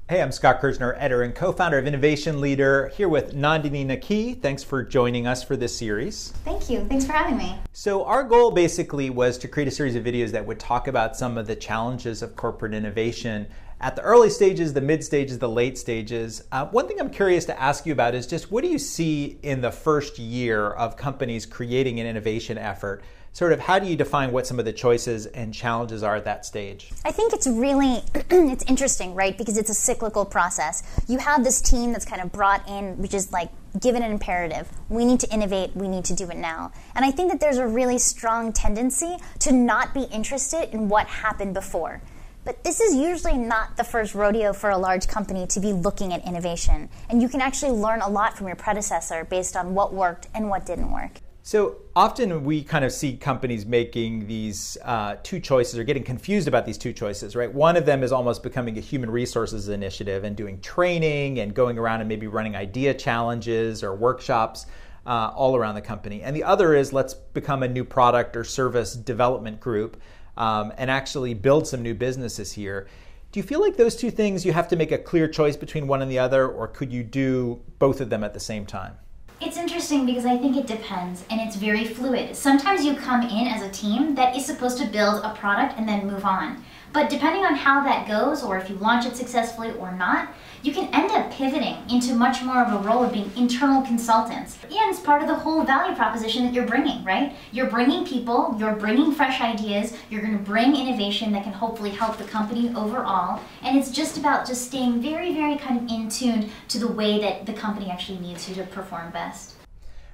Hey, I'm Scott Kirzner, editor and co-founder of Innovation Leader, here with Nondini Naqui. Thanks for joining us for this series. Thank you. Thanks for having me. So our goal basically was to create a series of videos that would talk about some of the challenges of corporate innovation at the early stages, the mid stages, the late stages. One thing I'm curious to ask you about is just what do you see in the first year of companies creating an innovation effort? Sort of how do you define what some of the choices and challenges are at that stage? I think it's really, it's interesting, right? Because it's a cyclical process. You have this team that's kind of brought in, which is like given an imperative. We need to innovate, we need to do it now. And I think that there's a really strong tendency to not be interested in what happened before. But this is usually not the first rodeo for a large company to be looking at innovation. And you can actually learn a lot from your predecessor based on what worked and what didn't work. So often we kind of see companies making these two choices or getting confused about these two choices, right? One of them is almost becoming a human resources initiative and doing training and going around and maybe running idea challenges or workshops all around the company. And the other is let's become a new product or service development group and actually build some new businesses here. Do you feel like those two things, you have to make a clear choice between one and the other, or could you do both of them at the same time? It's interesting because I think it depends and it's very fluid. Sometimes you come in as a team that is supposed to build a product and then move on. But depending on how that goes, or if you launch it successfully or not, you can end up pivoting into much more of a role of being internal consultants. And it's part of the whole value proposition that you're bringing, right? You're bringing people, you're bringing fresh ideas, you're going to bring innovation that can hopefully help the company overall. And it's just about just staying very, very kind of in tune to the way that the company actually needs you to perform best.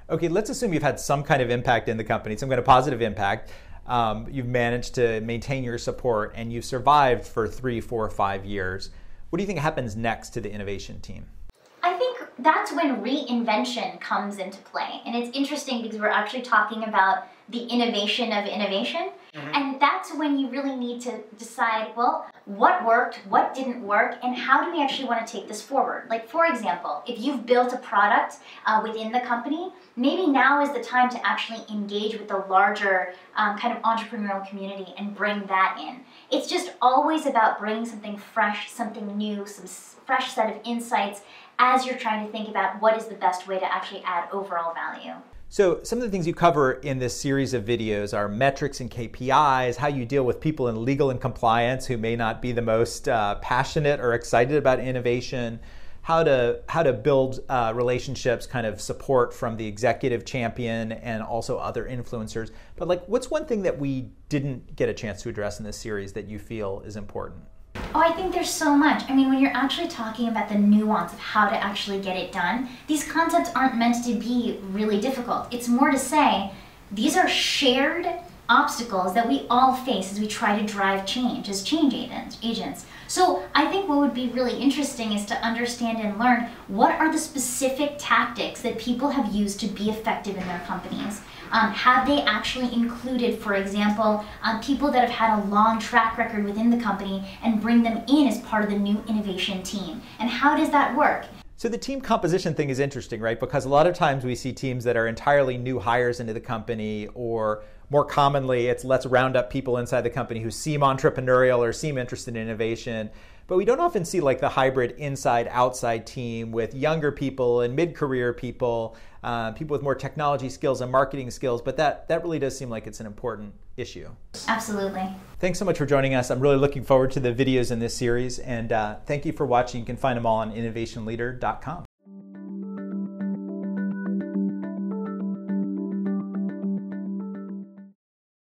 Okay, let's assume you've had some kind of impact in the company, some kind of positive impact. You've managed to maintain your support and you've survived for 3, 4, 5 years. What do you think happens next to the innovation team? I think that's when reinvention comes into play. And it's interesting because we're actually talking about the innovation of innovation. And that's when you really need to decide, well, what worked, what didn't work, and how do we actually want to take this forward? Like, for example, if you've built a product within the company, maybe now is the time to actually engage with the larger kind of entrepreneurial community and bring that in. It's just always about bringing something fresh, something new, some fresh set of insights as you're trying to think about what is the best way to actually add overall value. So some of the things you cover in this series of videos are metrics and KPIs, how you deal with people in legal and compliance who may not be the most passionate or excited about innovation, how to build relationships, kind of support from the executive champion and also other influencers. But like, what's one thing that we didn't get a chance to address in this series that you feel is important? Oh, I think there's so much. I mean, when you're actually talking about the nuance of how to actually get it done, these concepts aren't meant to be really difficult. It's more to say, these are shared obstacles that we all face as we try to drive change as change agents. So I think what would be really interesting is to understand and learn what are the specific tactics that people have used to be effective in their companies. Have they actually included, for example, people that have had a long track record within the company and bring them in as part of the new innovation team? And how does that work? So the team composition thing is interesting, right? Because a lot of times we see teams that are entirely new hires into the company, or more commonly, it's let's round up people inside the company who seem entrepreneurial or seem interested in innovation. But we don't often see like the hybrid inside-outside team with younger people and mid-career people, people with more technology skills and marketing skills. But that really does seem like it's an important issue. Absolutely. Thanks so much for joining us. I'm really looking forward to the videos in this series. And thank you for watching. You can find them all on innovationleader.com.